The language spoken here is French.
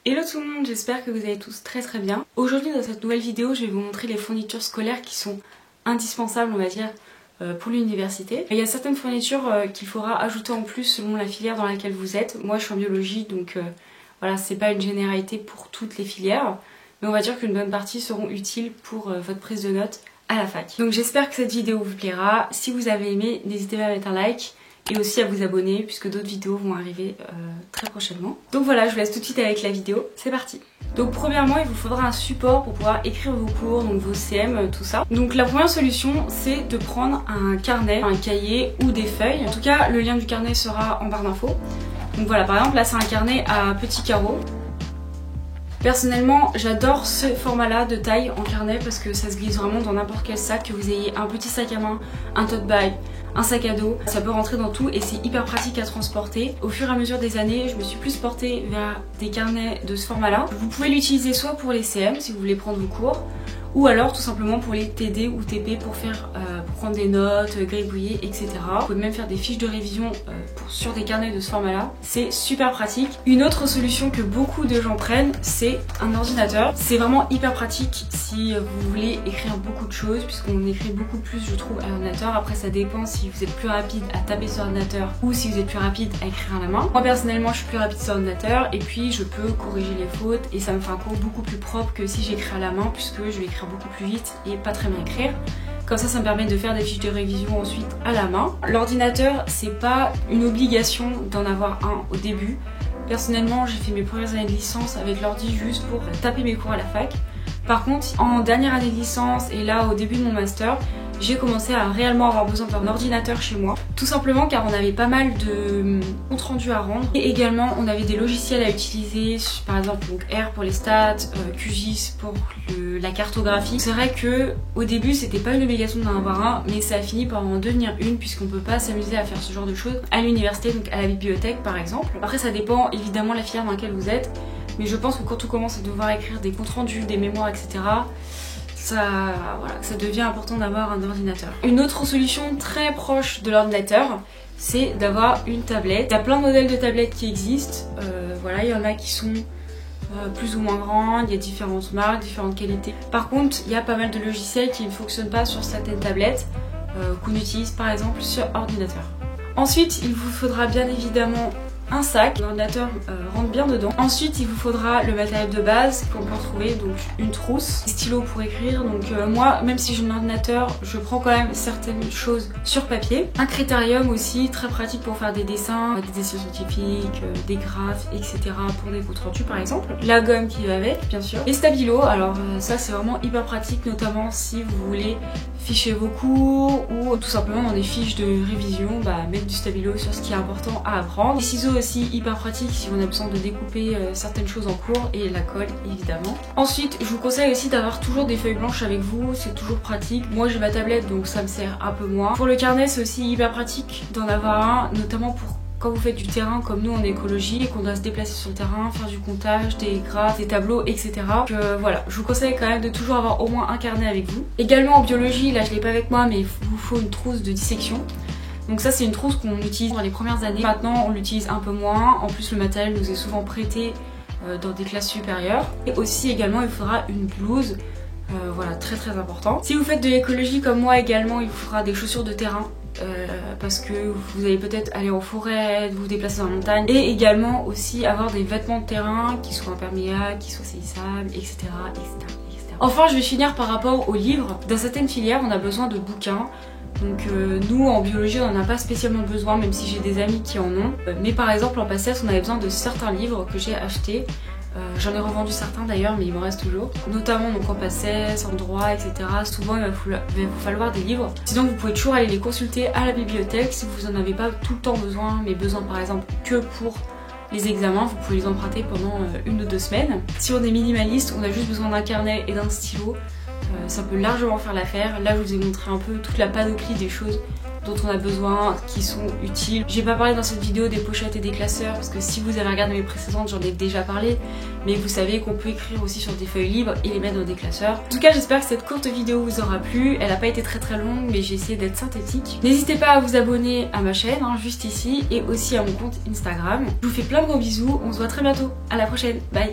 Hello tout le monde, j'espère que vous allez tous très bien. Aujourd'hui dans cette nouvelle vidéo, je vais vous montrer les fournitures scolaires qui sont indispensables, on va dire, pour l'université. Il y a certaines fournitures qu'il faudra ajouter en plus selon la filière dans laquelle vous êtes. Moi je suis en biologie, donc voilà, c'est pas une généralité pour toutes les filières, mais on va dire qu'une bonne partie seront utiles pour votre prise de notes à la fac. Donc j'espère que cette vidéo vous plaira. Si vous avez aimé, n'hésitez pas à mettre un like. Et aussi à vous abonner puisque d'autres vidéos vont arriver très prochainement. Donc voilà, je vous laisse tout de suite avec la vidéo, c'est parti. Donc premièrement, il vous faudra un support pour pouvoir écrire vos cours, donc vos CM, tout ça. Donc la première solution, c'est de prendre un carnet, un cahier ou des feuilles. En tout cas, le lien du carnet sera en barre d'infos. Donc voilà, par exemple, là c'est un carnet à petits carreaux. Personnellement, j'adore ce format-là de taille en carnet parce que ça se glisse vraiment dans n'importe quel sac, que vous ayez un petit sac à main, un tote bag, un sac à dos, ça peut rentrer dans tout et c'est hyper pratique à transporter. Au fur et à mesure des années, je me suis plus portée vers des carnets de ce format-là. Vous pouvez l'utiliser soit pour les CM si vous voulez prendre vos cours, ou alors tout simplement pour les TD ou TP pour prendre des notes, gribouiller, etc. Vous pouvez même faire des fiches de révision sur des carnets de ce format-là. C'est super pratique. Une autre solution que beaucoup de gens prennent, c'est un ordinateur. C'est vraiment hyper pratique si vous voulez écrire beaucoup de choses, puisqu'on écrit beaucoup plus, je trouve, à l'ordinateur. Après, ça dépend si vous êtes plus rapide à taper sur l'ordinateur ou si vous êtes plus rapide à écrire à la main. Moi, personnellement, je suis plus rapide sur l'ordinateur et puis je peux corriger les fautes et ça me fait un cours beaucoup plus propre que si j'écris à la main, puisque je vais écrire beaucoup plus vite et pas très bien écrire. Comme ça me permet de faire des fiches de révision ensuite à la main. L'ordinateur, c'est pas une obligation d'en avoir un au début. Personnellement, j'ai fait mes premières années de licence avec l'ordi juste pour taper mes cours à la fac. Par contre, en dernière année de licence et là au début de mon master, j'ai commencé à réellement avoir besoin d'un ordinateur chez moi. Tout simplement car on avait pas mal de comptes rendus à rendre et également on avait des logiciels à utiliser, par exemple donc R pour les stats, QGIS pour la cartographie. C'est vrai que au début c'était pas une obligation d'en avoir un, mais ça a fini par en devenir une puisqu'on peut pas s'amuser à faire ce genre de choses à l'université, donc à la bibliothèque par exemple. Après ça dépend évidemment de la filière dans laquelle vous êtes, mais je pense que quand on commence à devoir écrire des comptes rendus, des mémoires, etc., ça devient important d'avoir un ordinateur. Une autre solution très proche de l'ordinateur, c'est d'avoir une tablette. Il y a plein de modèles de tablettes qui existent. Voilà, il y en a qui sont plus ou moins grandes, il y a différentes marques, différentes qualités. Par contre, il y a pas mal de logiciels qui ne fonctionnent pas sur certaines tablettes qu'on utilise par exemple sur ordinateur. Ensuite, il vous faudra bien évidemment un sac, l'ordinateur rentre bien dedans. Ensuite il vous faudra le matériel de base qu'on peut retrouver, donc une trousse, des stylos pour écrire, donc moi même si j'ai un ordinateur je prends quand même certaines choses sur papier. Un critérium aussi très pratique pour faire des dessins scientifiques, des graphes, etc. pour des comptes rendus par exemple. La gomme qui va avec bien sûr. Les stabilos, alors ça c'est vraiment hyper pratique, notamment si vous voulez ficher vos cours ou tout simplement dans des fiches de révision, mettre du stabilo sur ce qui est important à apprendre. Les ciseaux aussi hyper pratique si on a besoin de découper certaines choses en cours, et la colle évidemment. Ensuite je vous conseille aussi d'avoir toujours des feuilles blanches avec vous, c'est toujours pratique. Moi j'ai ma tablette donc ça me sert un peu moins. Pour le carnet c'est aussi hyper pratique d'en avoir un, notamment pour quand vous faites du terrain comme nous en écologie et qu'on doit se déplacer sur le terrain, faire du comptage, des graphes, des tableaux, etc. Donc voilà, je vous conseille quand même de toujours avoir au moins un carnet avec vous. Également en biologie, là je l'ai pas avec moi mais il vous faut une trousse de dissection. Donc ça c'est une trousse qu'on utilise dans les premières années. Maintenant on l'utilise un peu moins, en plus le matériel nous est souvent prêté dans des classes supérieures. Et aussi également il faudra une blouse, voilà, très important. Si vous faites de l'écologie comme moi également, il vous faudra des chaussures de terrain. Parce que vous allez peut-être aller en forêt, vous déplacer dans la montagne, et également aussi avoir des vêtements de terrain qui soient imperméables, qui soient saisissables, etc. Enfin je vais finir par rapport aux livres. Dans certaines filières on a besoin de bouquins. Donc nous en biologie on n'en a pas spécialement besoin, même si j'ai des amis qui en ont. Mais par exemple en PACES on avait besoin de certains livres que j'ai achetés. J'en ai revendu certains d'ailleurs, mais il m'en reste toujours. Notamment donc en PACES, en droit, etc. Souvent il va vous falloir des livres. Sinon vous pouvez toujours aller les consulter à la bibliothèque si vous en avez pas tout le temps besoin, mais besoin par exemple que pour les examens, vous pouvez les emprunter pendant 1 ou 2 semaines. Si on est minimaliste, on a juste besoin d'un carnet et d'un stylo. Ça peut largement faire l'affaire. Là je vous ai montré un peu toute la panoplie des choses dont on a besoin, qui sont utiles. J'ai pas parlé dans cette vidéo des pochettes et des classeurs parce que si vous avez regardé mes précédentes, j'en ai déjà parlé, mais vous savez qu'on peut écrire aussi sur des feuilles libres et les mettre dans des classeurs. En tout cas, j'espère que cette courte vidéo vous aura plu. Elle a pas été très longue, mais j'ai essayé d'être synthétique. N'hésitez pas à vous abonner à ma chaîne, hein, juste ici, et aussi à mon compte Instagram. Je vous fais plein de gros bisous, on se voit très bientôt. À la prochaine, bye.